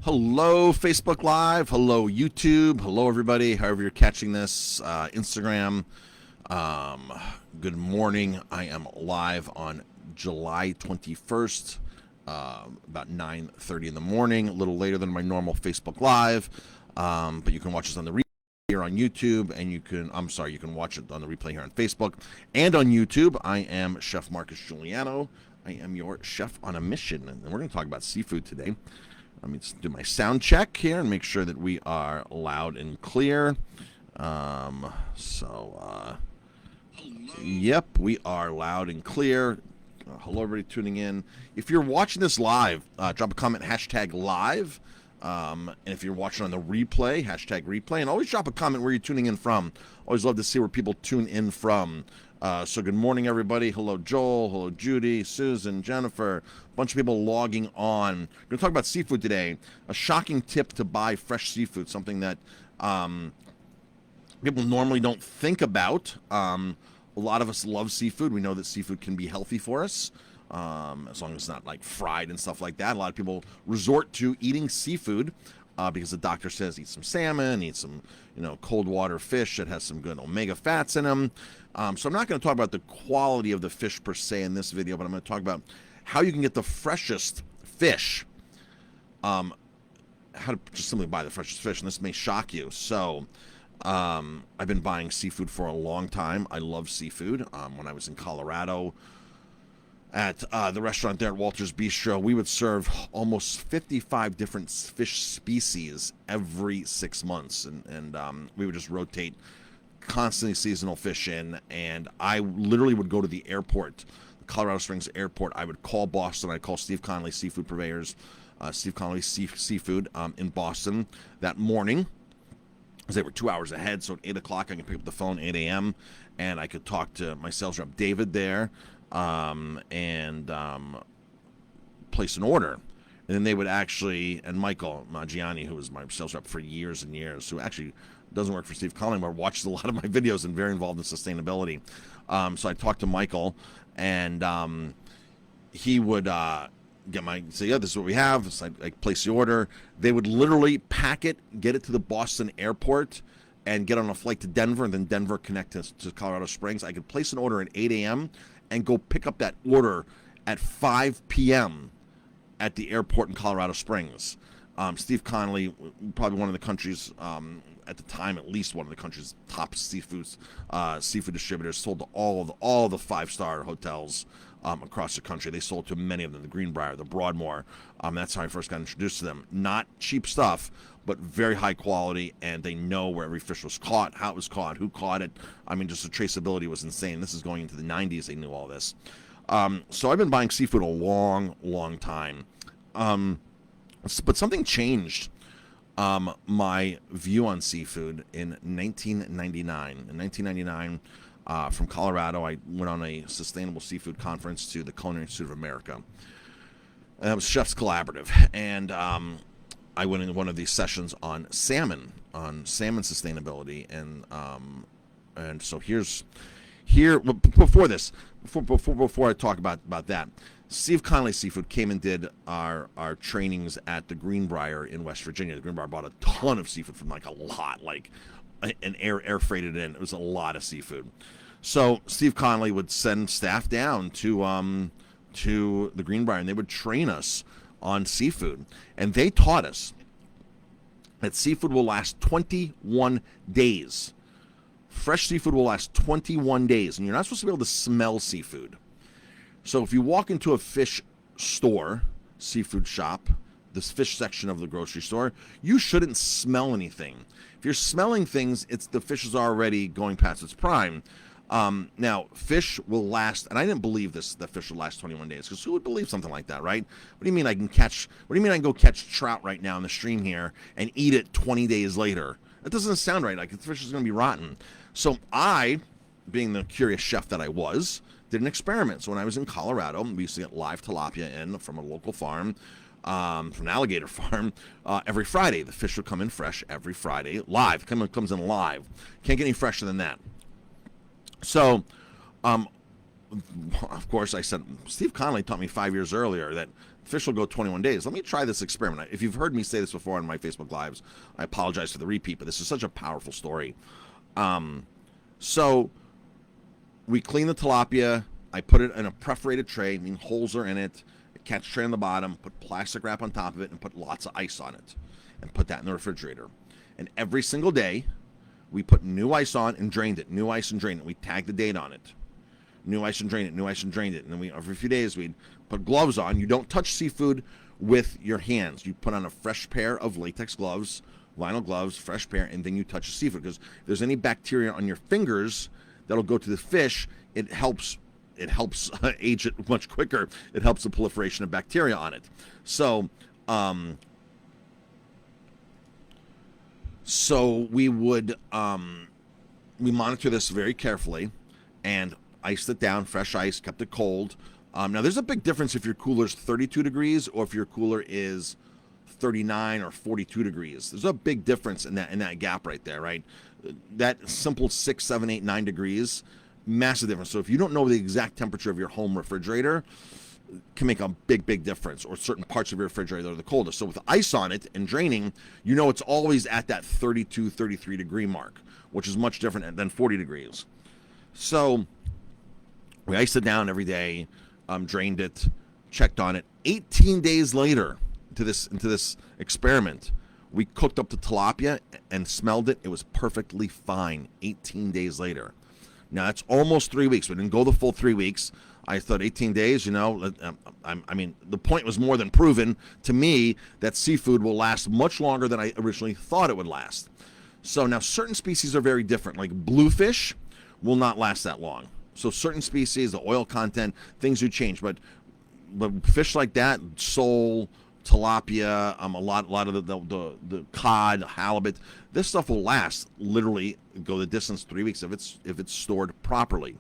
Hello, Facebook Live. Hello, YouTube. Hello, everybody. However you're catching this, Instagram. Um, Good morning. I am live on July 21st, about 9:30 in the morning. A little later than my normal Facebook Live, but you can watch us on the replay here on YouTube, and you can watch it on the replay here on Facebook and on YouTube. I am Chef Marcus Guiliano. I am your chef on a mission, and we're going to talk about seafood today. Let me just do my sound check here and make sure that we are loud and clear. Um, so, uh, yep, we are loud and clear. Hello, everybody tuning in. If you're watching this live, drop a comment, hashtag live. And if you're watching on the replay, hashtag replay. And always drop a comment where you're tuning in from. Always love to see where people tune in from. So good morning, everybody. Hello, Joel. Hello, Judy, Susan, Jennifer. A bunch of people logging on. We're going to talk about seafood today. A shocking tip to buy fresh seafood, something that people normally don't think about. A lot of us love seafood. We know that seafood can be healthy for us, as long as it's not like fried and stuff like that. A lot of people resort to eating seafood because the doctor says eat some salmon, eat some cold water fish that has some good omega fats in them. So I'm not going to talk about the quality of the fish per se in this video, but I'm going to talk about how you can get the freshest fish. How to just simply buy the freshest fish, and this may shock you. So I've been buying seafood for a long time. I love seafood. When I was in Colorado at the restaurant there at Walter's Bistro, we would serve almost 55 different fish species every 6 months, and we would just rotate constantly seasonal fish in. And I literally would go to the airport, the Colorado Springs airport. I would call Boston. I'd call Steve Connolly Seafood Purveyors, Steve Connolly Seafood in Boston that morning, because they were 2 hours ahead. So at 8 o'clock, I could pick up the phone, 8 a.m., and I could talk to my sales rep, David, there, and place an order. And then they would actually, and Michael Maggiani, who was my sales rep for years and years, who actually doesn't work for Steve Connolly, but watches a lot of my videos and very involved in sustainability. So I talked to Michael, and he would say, yeah, this is what we have. So I place the order. They would literally pack it, get it to the Boston airport, and get on a flight to Denver, and then Denver connect to Colorado Springs. I could place an order at 8 a.m. and go pick up that order at 5 p.m. at the airport in Colorado Springs. Steve Connolly, probably one of the country's, at the time, at least one of the country's top seafood distributors, sold to all the five-star hotels across the country. They sold to many of them, the Greenbrier, the Broadmoor. That's how I first got introduced to them. Not cheap stuff, but very high quality, and they know where every fish was caught, how it was caught, who caught it. I mean, just the traceability was insane. This is going into the 90s. They knew all this. So I've been buying seafood a long, long time. But something changed my view on seafood in 1999. In 1999, from Colorado, I went on a sustainable seafood conference to the Culinary Institute of America. And that was Chef's Collaborative. And I went into one of these sessions on salmon sustainability. And so before I talk about that, Steve Connolly Seafood came and did our trainings at the Greenbrier in West Virginia. The Greenbrier bought a ton of seafood from an air freighted in. It was a lot of seafood. So Steve Connolly would send staff down to the Greenbrier, and they would train us on seafood. And they taught us that seafood will last 21 days. Fresh seafood will last 21 days, and you're not supposed to be able to smell seafood. So if you walk into a fish store, seafood shop, this fish section of the grocery store, you shouldn't smell anything. If you're smelling things, the fish is already going past its prime. Now, fish will last, and I didn't believe that fish will last 21 days, because who would believe something like that, right? What do you mean I can go catch trout right now in the stream here and eat it 20 days later? That doesn't sound right. Like, the fish is going to be rotten. So I, being the curious chef that I was, did an experiment. So when I was in Colorado, we used to get live tilapia in from a local farm, from an alligator farm, every Friday. The fish would come in fresh every Friday, live. Comes in live. Can't get any fresher than that. So, of course, I said, Steve Connolly taught me 5 years earlier that fish will go 21 days. Let me try this experiment. If you've heard me say this before on my Facebook Lives, I apologize for the repeat, but this is such a powerful story. So we clean the tilapia. I put it in a perforated tray, I mean holes are in it, a catch tray on the bottom, put plastic wrap on top of it, and put lots of ice on it, and put that in the refrigerator. And every single day, we put new ice on and drained it, new ice and drained it. We tagged the date on it. New ice and drained it, new ice and drained it. And then every few days, we'd put gloves on. You don't touch seafood with your hands. You put on a fresh pair of latex gloves, vinyl gloves, fresh pair, and then you touch the seafood. Because if there's any bacteria on your fingers that'll go to the fish, it helps age it much quicker. It helps the proliferation of bacteria on it. So we would we monitor this very carefully and iced it down, fresh ice, kept it cold. Now there's a big difference if your cooler's 32 degrees or if your cooler is 39 or 42 degrees. There's a big difference in that gap right there, right? That simple 6, 7, 8, 9 degrees, massive difference. So if you don't know the exact temperature of your home refrigerator, it can make a big difference, or certain parts of your refrigerator that are the coldest. So with ice on it and draining, you know it's always at that 32, 33 degree mark, which is much different than 40 degrees. So we iced it down every day, drained it, checked on it. 18 days later into this experiment, we cooked up the tilapia and smelled it. It was perfectly fine 18 days later. Now, that's almost 3 weeks. We didn't go the full 3 weeks. I thought 18 days, you know, I mean, the point was more than proven to me that seafood will last much longer than I originally thought it would last. So now certain species are very different. Like bluefish will not last that long. So certain species, the oil content, things do change. But fish like that, sole, tilapia, a lot of the cod, halibut, this stuff will last literally go the distance 3 weeks if it's stored properly.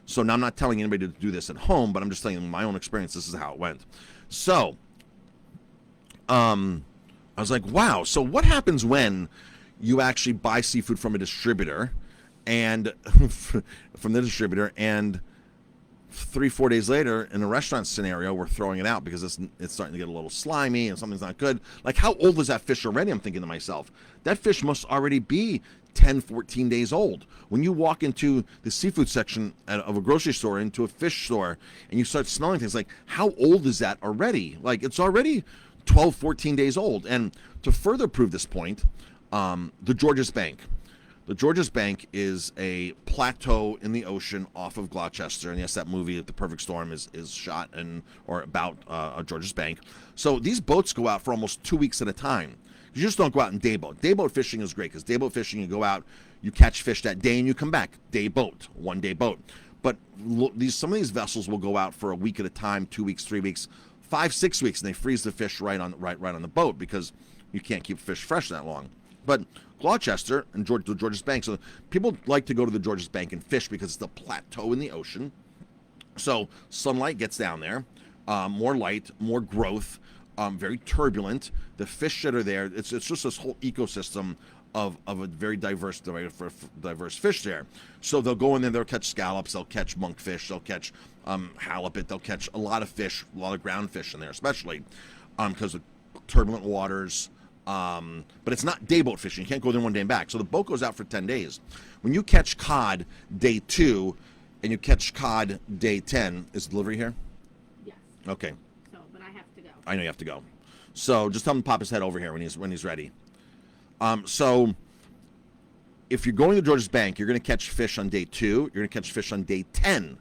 So now I'm not telling anybody to do this at home, but I'm just telling you my own experience. This is how it went. So I was like, wow. So what happens when you actually buy seafood from a distributor and from the distributor, and 3-4 days later in a restaurant scenario we're throwing it out because it's starting to get a little slimy and something's not good? Like, how old is that fish already? I'm thinking to myself, that fish must already be 10-14 days old. When you walk into the seafood section of a grocery store, into a fish store, and you start smelling things, like, how old is that already? Like, it's already 12-14 days old. And to further prove this point, the Georges Bank. The Georges Bank is a plateau in the ocean off of Gloucester, and yes, that movie, The Perfect Storm, is shot or about Georges Bank. So these boats go out for almost 2 weeks at a time. You just don't go out in day boat. Day boat fishing is great because day boat fishing, you go out, you catch fish that day, and you come back. Day boat, 1 day boat. But some of these vessels will go out for a week at a time, 2 weeks, 3 weeks, 5-6 weeks, and they freeze the fish right on the boat because you can't keep fish fresh that long. But Gloucester and the Georges Bank, so people like to go to the Georges Bank and fish because it's the plateau in the ocean. So sunlight gets down there, more light, more growth, very turbulent. The fish that are there, it's just this whole ecosystem of a very diverse fish there. So they'll go in there, they'll catch scallops, they'll catch monkfish, they'll catch halibut, they'll catch a lot of fish, a lot of ground fish in there, especially because of turbulent waters. But it's not day boat fishing. You can't go there 1 day and back. So the boat goes out for 10 days. When you catch cod day 2 and you catch cod day 10, is delivery here? Yes. Okay. So, but I have to go. I know you have to go. So just tell him to pop his head over here when he's ready. So if you're going to Georges Bank, you're going to catch fish on day 2. You're going to catch fish on day 10,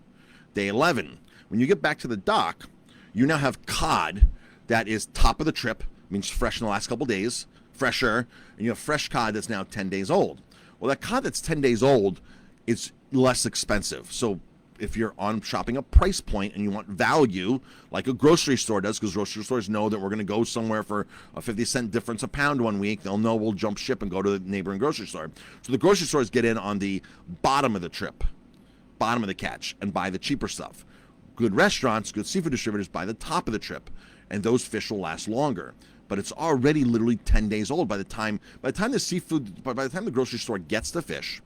day 11. When you get back to the dock, you now have cod that is top of the trip, means fresh in the last couple days, fresher, and you have fresh cod that's now 10 days old. Well, that cod that's 10 days old is less expensive. So if you're on shopping a price point and you want value, like a grocery store does, because grocery stores know that we're going to go somewhere for a 50-cent difference a pound 1 week, they'll know we'll jump ship and go to the neighboring grocery store. So the grocery stores get in on the bottom of the trip, bottom of the catch, and buy the cheaper stuff. Good restaurants, good seafood distributors buy the top of the trip, and those fish will last longer. But it's already literally 10 days old by the time the grocery store gets the fish,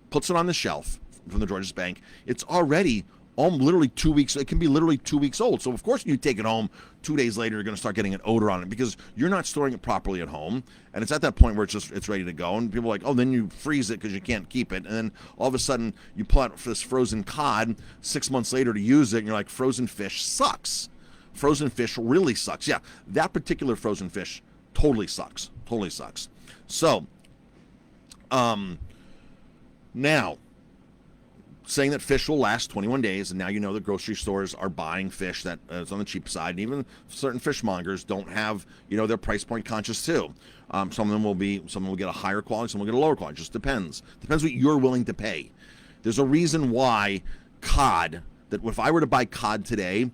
puts it on the shelf from the Georges Bank. It's already literally 2 weeks. It can be literally 2 weeks old. So of course, when you take it home 2 days later, you're going to start getting an odor on it because you're not storing it properly at home. And it's at that point where it's ready to go. And people are like, oh, then you freeze it because you can't keep it. And then all of a sudden, you pull out this frozen cod 6 months later to use it, and you're like, frozen fish sucks. Frozen fish really sucks. Yeah, that particular frozen fish totally sucks. Totally sucks. So, now, saying that fish will last 21 days, and now you know that grocery stores are buying fish that is on the cheap side, and even certain fishmongers don't have, they're price point conscious too. Some will get a higher quality, some will get a lower quality. It just depends. Depends what you're willing to pay. There's a reason why cod, that if I were to buy cod today,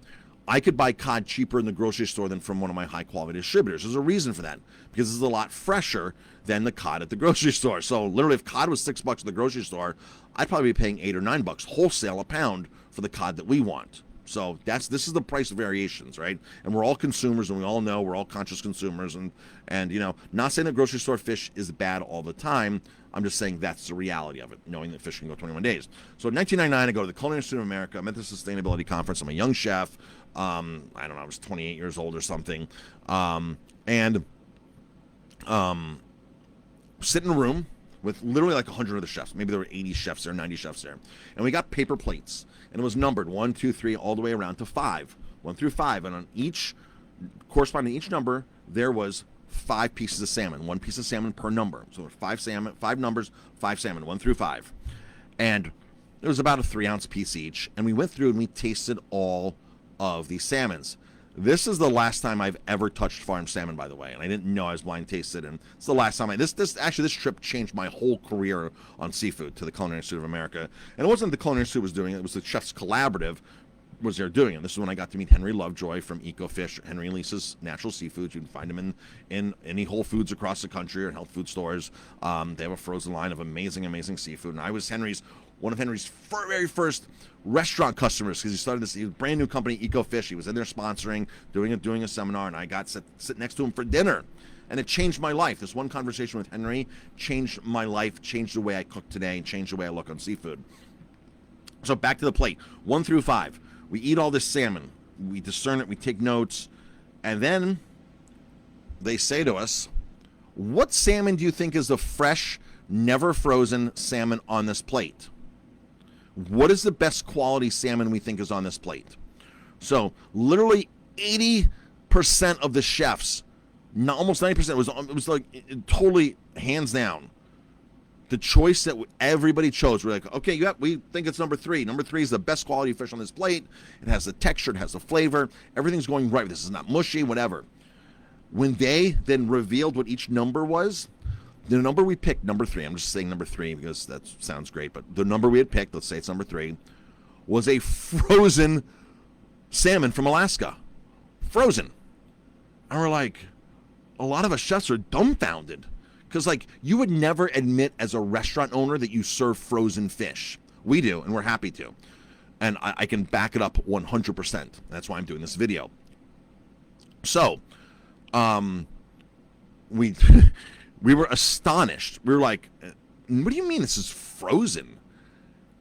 I could buy cod cheaper in the grocery store than from one of my high quality distributors. There's a reason for that, because it's a lot fresher than the cod at the grocery store. So literally, if cod was $6 at the grocery store, I'd probably be paying $8 or $9 wholesale a pound for the cod that we want. So this is the price variations, right? And we're all consumers, and we all know we're all conscious consumers. And not saying that grocery store fish is bad all the time. I'm just saying that's the reality of it, knowing that fish can go 21 days. So in 1999, I go to the Culinary Institute of America. I'm at the Sustainability Conference. I'm a young chef. I don't know, I was 28 years old or something. Sit in a room with literally like 100 of the chefs. Maybe there were 80 chefs there, 90 chefs there. And we got paper plates. And it was numbered 1, 2, 3, all the way around to 5. 1 through 5. And on each, corresponding to each number, there was 5 pieces of salmon. 1 piece of salmon per number. So there were 5 numbers, 5 salmon, 1 through 5. And it was about a 3-ounce piece each. And we went through and we tasted all of these salmons. This is the last time I've ever touched farmed salmon, by the way, and I didn't know I was blind tasted. And it's the last time this trip changed my whole career on seafood to the Culinary Institute of America. And it wasn't the Culinary Institute was doing it; it was the Chefs Collaborative was there doing it. This is when I got to meet Henry Lovejoy from EcoFish, Henry and Lisa's Natural Seafoods. You can find them in any Whole Foods across the country or health food stores. They have a frozen line of amazing seafood, and I was one of Henry's very first restaurant customers, because he started this brand new company, EcoFish. He was in there sponsoring, doing a seminar, and I got sit next to him for dinner, and it changed my life. This one conversation with Henry changed my life, changed the way I cook today, and changed the way I look on seafood. So back to the plate, 1 through 5. We eat all this salmon, we discern it, we take notes, and then they say to us, what salmon do you think is the fresh, never frozen salmon on this plate? What is the best quality salmon we think is on this plate? So literally 80% of the chefs, almost 90%, it was like totally hands down. The choice that everybody chose, we're like, okay, we think it's number 3. Number 3 is the best quality fish on this plate. It has the texture, it has the flavor, everything's going right. This is not mushy, whatever. When they then revealed what each number was, the number we picked, number 3, I'm just saying number 3 because that sounds great, but the number we had picked, let's say it's number 3, was a frozen salmon from Alaska. Frozen. And we're like, a lot of us chefs are dumbfounded. Because, you would never admit as a restaurant owner that you serve frozen fish. We do, and we're happy to. And I can back it up 100%. That's why I'm doing this video. So, we were astonished. We were like, what do you mean this is frozen?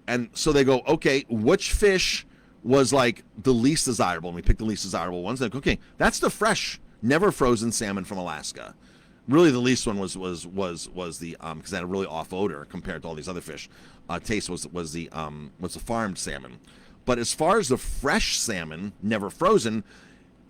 And so they go, okay, which fish was, the least desirable? And we picked the least desirable ones. They're like, okay, that's the fresh, never frozen salmon from Alaska. Really, the least one was the because it had a really off odor compared to all these other fish. Taste was the farmed salmon, but as far as the fresh salmon, never frozen,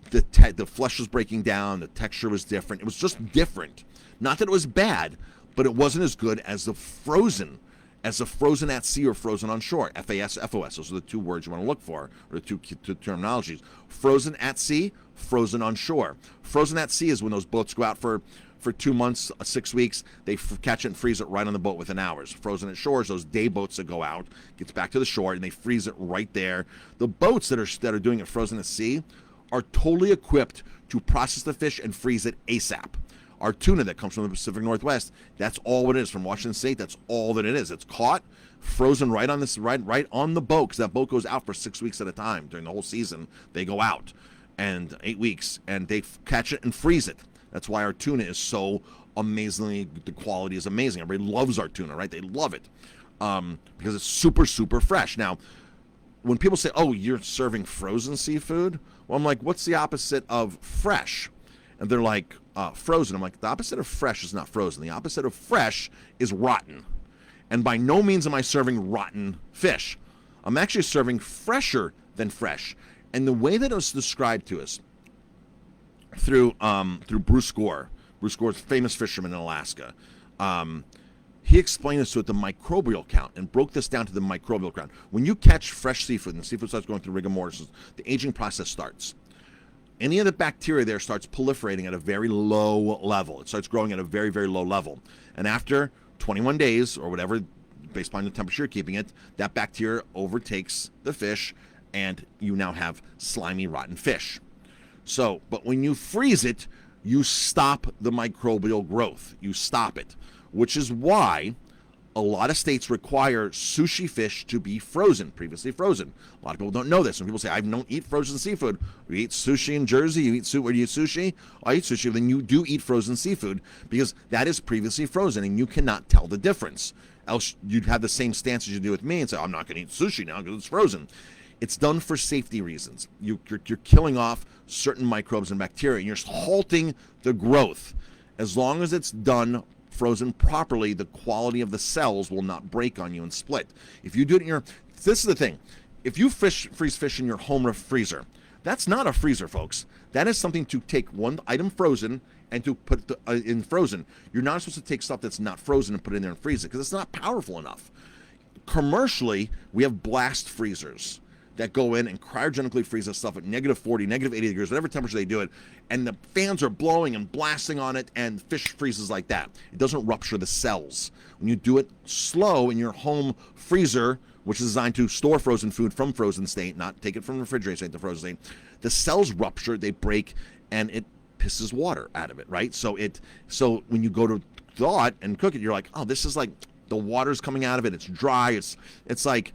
the flesh was breaking down, the texture was different. It was just different. Not that it was bad, but it wasn't as good as the frozen at sea or frozen on shore. FAS, FOS. Those are the 2 words you want to look for, or the two terminologies. Frozen at sea, frozen on shore. Frozen at sea is when those boats go out for 2 months, 6 weeks, they catch it and freeze it right on the boat within hours. Frozen at shores, those day boats that go out, gets back to the shore, and they freeze it right there. The boats that are doing it frozen at sea are totally equipped to process the fish and freeze it ASAP. Our tuna that comes from the Pacific Northwest, that's all it is. From Washington State, that's all that it is. It's caught, frozen right on the boat, because that boat goes out for 6 weeks at a time during the whole season. They go out, and 8 weeks, and they catch it and freeze it. That's why our tuna is so amazingly, the quality is amazing. Everybody loves our tuna, right? They love it because it's super, super fresh. Now, when people say, oh, you're serving frozen seafood, well, I'm like, what's the opposite of fresh? And they're like, frozen. I'm like, the opposite of fresh is not frozen. The opposite of fresh is rotten. And by no means am I serving rotten fish. I'm actually serving fresher than fresh. And the way that it was described to us through Bruce Gore. Bruce Gore's famous fisherman in Alaska. He explained this to it, the microbial count, and broke this down to the microbial count. When you catch fresh seafood and the seafood starts going through rigor mortis, the aging process starts. Any of the bacteria there starts proliferating at a very low level. It starts growing at a very, very low level. And after 21 days or whatever, based upon the temperature you're keeping it, that bacteria overtakes the fish, and you now have slimy, rotten fish. So, but when you freeze it, you stop the microbial growth. You stop it, which is why a lot of states require sushi fish to be frozen, previously frozen. A lot of people don't know this. When people say, I don't eat frozen seafood. You eat sushi in Jersey, where do you eat sushi? I eat sushi, then you do eat frozen seafood because that is previously frozen and you cannot tell the difference. Else you'd have the same stance as you do with me and say, I'm not going to eat sushi now because it's frozen. It's done for safety reasons. You're killing off certain microbes and bacteria, and you're halting the growth. As long as it's done frozen properly, the quality of the cells will not break on you and split. If you do it in this is the thing. If you freeze fish in your home freezer, that's not a freezer, folks. That is something to take one item frozen and to put in frozen. You're not supposed to take stuff that's not frozen and put it in there and freeze it because it's not powerful enough. Commercially, we have blast freezers that go in and cryogenically freeze this stuff at -40, -80 degrees, whatever temperature they do it, and the fans are blowing and blasting on it, and fish freezes like that. It doesn't rupture the cells. When you do it slow in your home freezer, which is designed to store frozen food from frozen state, not take it from refrigerated state to frozen state, the cells rupture, they break, and it pisses water out of it, right? So when you go to thaw it and cook it, you're like, oh, this is like the water's coming out of it. It's dry. It's like.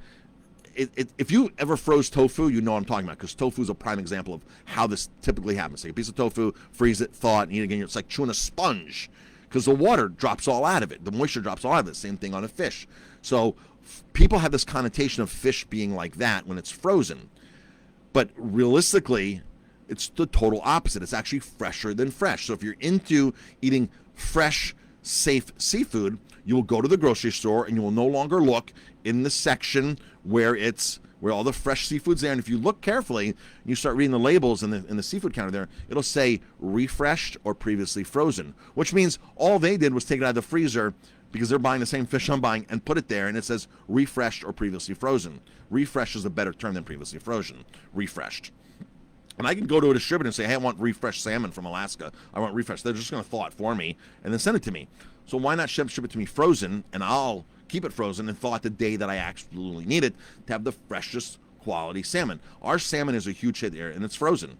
If you ever froze tofu, you know what I'm talking about, because tofu is a prime example of how this typically happens. Take a piece of tofu, freeze it, thaw it, and eat it again. It's like chewing a sponge because the water drops all out of it. The moisture drops all out of it. Same thing on a fish. So people have this connotation of fish being like that when it's frozen. But realistically, it's the total opposite. It's actually fresher than fresh. So if you're into eating fresh, safe seafood, you will go to the grocery store and you will no longer look in the section where all the fresh seafood's there. And if you look carefully and you start reading the labels in the seafood counter there, it'll say refreshed or previously frozen, which means all they did was take it out of the freezer because they're buying the same fish I'm buying and put it there, and it says refreshed or previously frozen. Refreshed is a better term than previously frozen. Refreshed. And I can go to a distributor and say, hey, I want refreshed salmon from Alaska. I want refreshed. They're just going to thaw it for me and then send it to me. So why not ship it to me frozen, and I'll keep it frozen and thaw it the day that I absolutely need it to have the freshest quality salmon. Our salmon is a huge hit there, and it's frozen.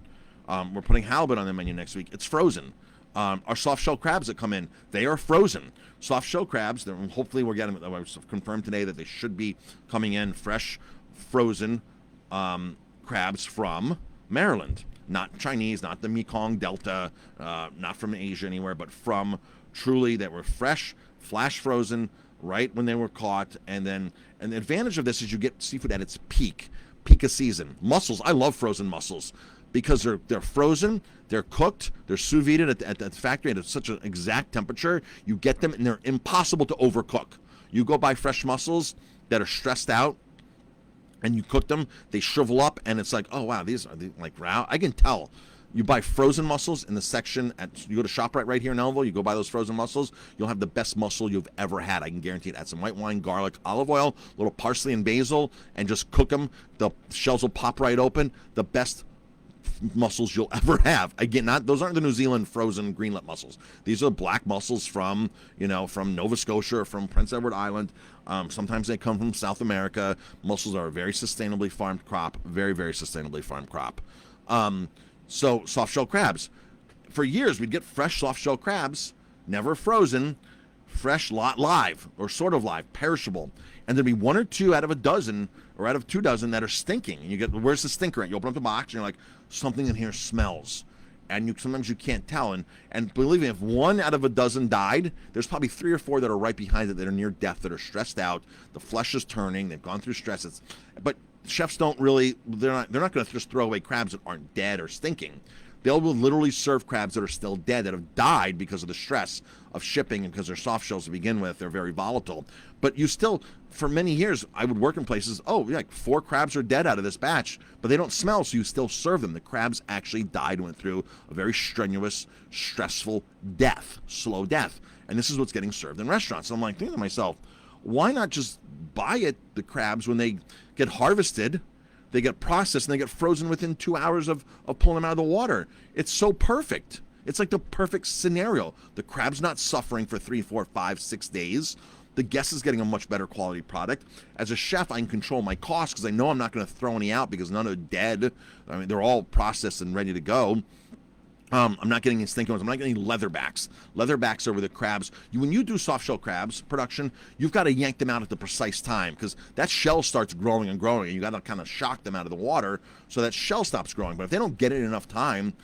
We're putting halibut on the menu next week. It's frozen. Our soft shell crabs that come in, they are frozen. Soft shell crabs, hopefully we're getting, I was confirmed today that they should be coming in fresh, frozen crabs from Maryland. Not Chinese, not the Mekong Delta, not from Asia anywhere, but from truly that were fresh, flash frozen, right when they were caught. And the advantage of this is you get seafood at its peak of season. Mussels, I love frozen mussels because they're frozen, they're cooked, they're sous vide at the factory at such an exact temperature. You get them and they're impossible to overcook. You go buy fresh mussels that are stressed out and you cook them, they shrivel up, and it's like, oh wow, these are like raw. I can tell. You buy frozen mussels in the section you go to ShopRite right here in Ellenville, you go buy those frozen mussels, you'll have the best mussel you've ever had. I can guarantee it. Add some white wine, garlic, olive oil, a little parsley and basil, and just cook them. The shells will pop right open. The best mussels you'll ever have. Again, those aren't the New Zealand frozen greenlet mussels. These are black mussels from Nova Scotia or from Prince Edward Island. Sometimes they come from South America. Mussels are a very sustainably farmed crop. Very, very sustainably farmed crop. So soft shell crabs. For years, we'd get fresh soft shell crabs, never frozen, fresh, live, or sort of live, perishable. And there'd be one or two out of a dozen or out of 2 dozen that are stinking. And you get, where's the stinker at? You open up the box and you're like, something in here smells. And sometimes you can't tell. And believe me, if 1 out of a dozen died, there's probably 3 or 4 that are right behind it that are near death, that are stressed out. The flesh is turning. They've gone through stress. But chefs don't really, they're not going to just throw away crabs that aren't dead or stinking. They'll literally serve crabs that are still dead, that have died because of the stress of shipping and because they're soft shells to begin with. They're very volatile. But you still, for many years, I would work in places, like 4 crabs are dead out of this batch, but they don't smell, so you still serve them. The crabs actually died, went through a very strenuous, stressful death, slow death. And this is what's getting served in restaurants. And I'm like, thinking to myself, why not just buy the crabs when they get harvested, they get processed, and they get frozen within 2 hours of pulling them out of the water? It's so perfect. It's like the perfect scenario. The crab's not suffering for 3, 4, 5, 6 days. The guest is getting a much better quality product. As a chef, I can control my costs because I know I'm not going to throw any out because none are dead. I mean, they're all processed and ready to go. I'm not getting any stinking ones. I'm not getting any leatherbacks. Leatherbacks over the crabs. When you do soft shell crabs production, you've got to yank them out at the precise time because that shell starts growing and growing, and you got to kind of shock them out of the water so that shell stops growing. But if they don't get it in enough time,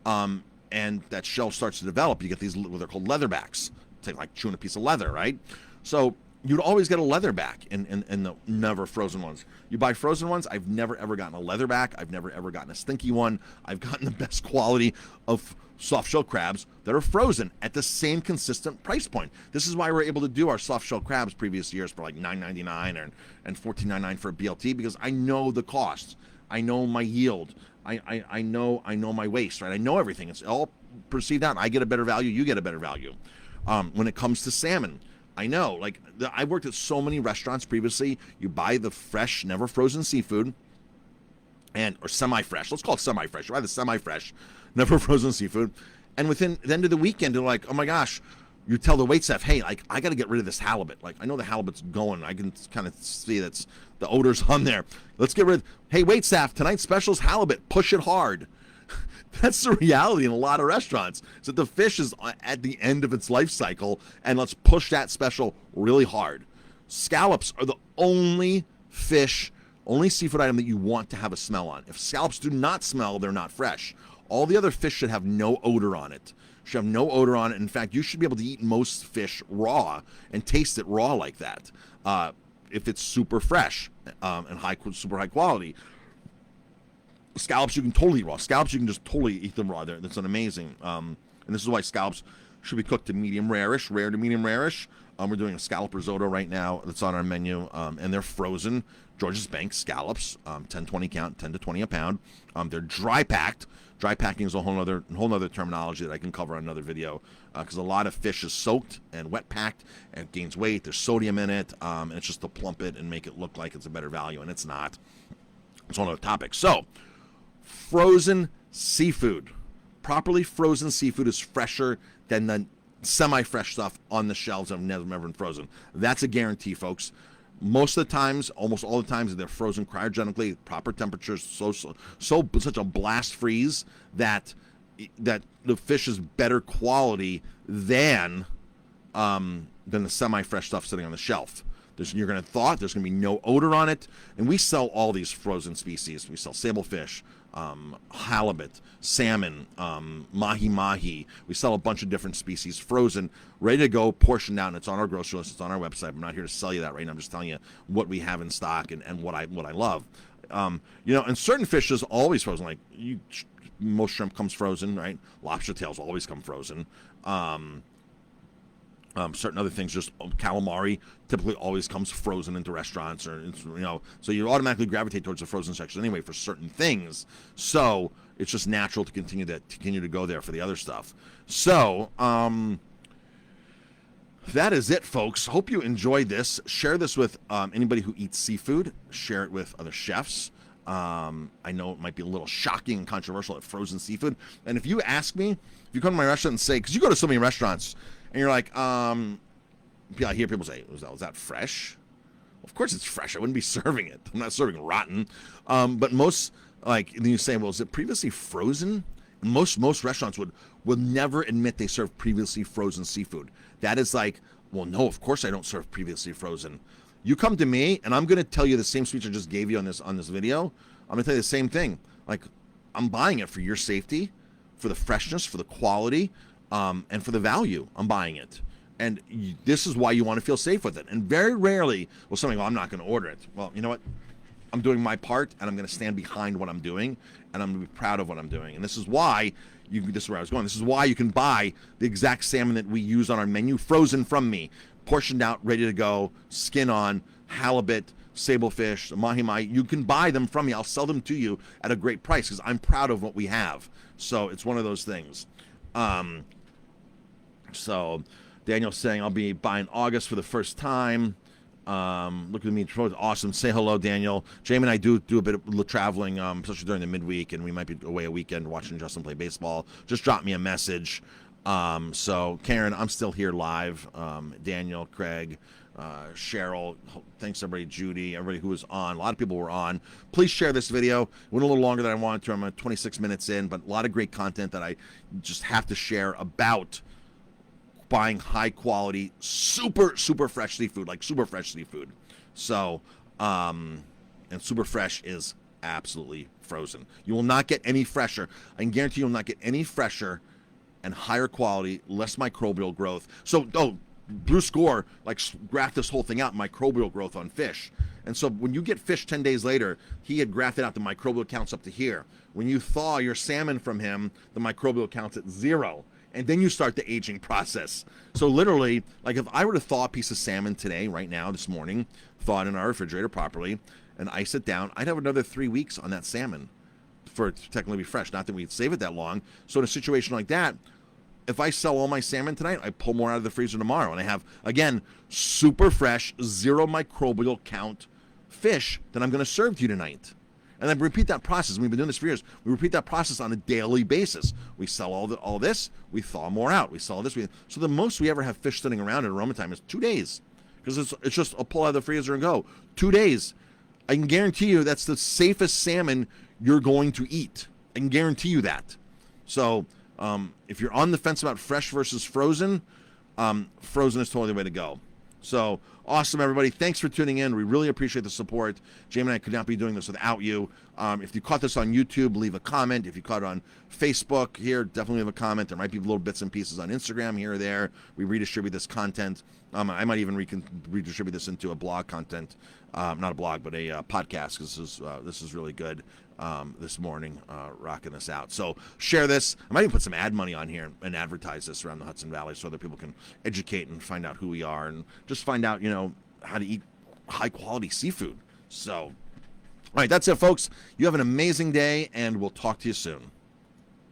and that shell starts to develop, you get these what they're called leatherbacks. It's like chewing a piece of leather, right? So you'd always get a leatherback in the never frozen ones. You buy frozen ones, I've never ever gotten a leatherback. I've never ever gotten a stinky one. I've gotten the best quality of soft shell crabs that are frozen at the same consistent price point. This is why we're able to do our soft shell crabs previous years for like $9.99 and $14.99 for a BLT, because I know the costs. I know my yield. I know my waste, right? I know everything. It's all perceived out. I get a better value. You get a better value. When it comes to salmon, I know, like, I worked at so many restaurants previously. You buy the fresh, never frozen seafood, or semi-fresh. Let's call it semi-fresh. You buy the semi-fresh, never frozen seafood, and within the end of the weekend, they're like, oh my gosh, you tell the waitstaff, hey, like, I got to get rid of this halibut. Like, I know the halibut's going. I can kind of see that's the odor's on there. Let's get rid. Hey, waitstaff, tonight's special's halibut. Push it hard. That's the reality in a lot of restaurants. Is that the fish is at the end of its life cycle, and let's push that special really hard. Scallops are the only seafood item that you want to have a smell on. If scallops do not smell, they're not fresh. All the other fish should have no odor on it. Should have no odor on it. In fact, you should be able to eat most fish raw and taste it raw like that. If it's super fresh and super high quality. Scallops you can totally eat raw. Scallops you can just totally eat them raw. That's an amazing. And this is why scallops should be cooked to medium rare-ish, rare to medium rare-ish. We're doing a scallop risotto right now that's on our menu, and they're frozen George's Bank scallops, 10-20 count, 10 to 20 a pound. They're dry packed. Dry packing is a whole other terminology that I can cover on another video, because a lot of fish is soaked and wet packed and it gains weight. There's sodium in it, and it's just to plump it and make it look like it's a better value, and it's not. It's one other topic. So, frozen seafood. Properly frozen seafood is fresher than the semi-fresh stuff on the shelves that have never been frozen. That's a guarantee, folks. Most of the times, almost all the times, they're frozen cryogenically, proper temperatures, such a blast freeze that the fish is better quality than the semi-fresh stuff sitting on the shelf. You're going to thought there's going to be no odor on it, and we sell all these frozen species. We sell sablefish, halibut, salmon, mahi-mahi. We sell a bunch of different species frozen, ready to go, portioned out, and it's on our grocery list. It's on our website. I'm not here to sell you that right now. I'm just telling you what we have in stock and what I love. And certain fish is always frozen. Like most shrimp comes frozen, right? Lobster tails always come frozen. Certain other things, just calamari typically always comes frozen into restaurants, so you automatically gravitate towards the frozen section anyway for certain things. So it's just natural to continue to go there for the other stuff. So that is it, folks. Hope you enjoyed this. Share this with anybody who eats seafood. Share it with other chefs. I know it might be a little shocking and controversial at frozen seafood. And if you ask me, if you come to my restaurant and say, because you go to so many restaurants, and you're like, I hear people say, was that fresh? Of course it's fresh. I wouldn't be serving it. I'm not serving rotten. But most, then you say, well, is it previously frozen? Most restaurants would never admit they serve previously frozen seafood. That is like, well, no, of course I don't serve previously frozen. You come to me, and I'm going to tell you the same speech I just gave you on this video. I'm going to tell you the same thing. Like, I'm buying it for your safety, for the freshness, for the quality, and for the value. I'm buying it. And this is why you want to feel safe with it. And very rarely will somebody go, I'm not going to order it. Well, you know what? I'm doing my part, and I'm going to stand behind what I'm doing, and I'm going to be proud of what I'm doing. And this is why this is where I was going. This is why you can buy the exact salmon that we use on our menu, frozen from me, portioned out, ready to go, skin on, halibut, sablefish, mahi-mahi. You can buy them from me. I'll sell them to you at a great price because I'm proud of what we have. So it's one of those things. So Daniel's saying I'll be buying August for the first time. Look at me, awesome. Say hello, Daniel. Jamie and I do a bit of traveling, especially during the midweek, and we might be away a weekend watching Justin play baseball. Just drop me a message. So Karen, I'm still here live. Daniel, Craig, Cheryl, thanks everybody, Judy, everybody who was on. A lot of people were on. Please share this video. It went a little longer than I wanted to. I'm at 26 minutes in, but a lot of great content that I just have to share about buying high quality, super fresh seafood, like super fresh seafood. So, and super fresh is absolutely frozen. You will not get any fresher. I can guarantee you will not get any fresher and higher quality, less microbial growth. So, Blue Score like graphed this whole thing out, microbial growth on fish. And so when you get fish 10 days later, he had graphed out the microbial counts up to here. When you thaw your salmon from him, the microbial counts at 0. And then you start the aging process. So literally, like if I were to thaw a piece of salmon today, right now, this morning, thaw it in our refrigerator properly, and ice it down, I'd have another 3 weeks on that salmon for it to technically be fresh. Not that we'd save it that long. So in a situation like that, if I sell all my salmon tonight, I pull more out of the freezer tomorrow. And I have, again, super fresh, 0 microbial count fish that I'm going to serve to you tonight. And then repeat that process. We've been doing this for years. We repeat that process on a daily basis. We sell all this. We thaw more out. We sell this. So the most we ever have fish sitting around at aroma time is 2 days. Because it's just a pull out of the freezer and go. 2 days. I can guarantee you that's the safest salmon you're going to eat. I can guarantee you that. So if you're on the fence about fresh versus frozen, frozen is totally the way to go. So awesome, everybody. Thanks for tuning in. We really appreciate the support. Jamie and I could not be doing this without you. If you caught this on YouTube, leave a comment. If you caught it on Facebook here, definitely leave a comment. There might be little bits and pieces on Instagram here or there. We redistribute this content. I might even redistribute this into a blog content. Not a blog, but a podcast, because this is really good this morning, rocking this out. So share this. I might even put some ad money on here and advertise this around the Hudson Valley so other people can educate and find out who we are and just find out, how to eat high quality seafood. So, all right, that's it, folks. You have an amazing day, and we'll talk to you soon.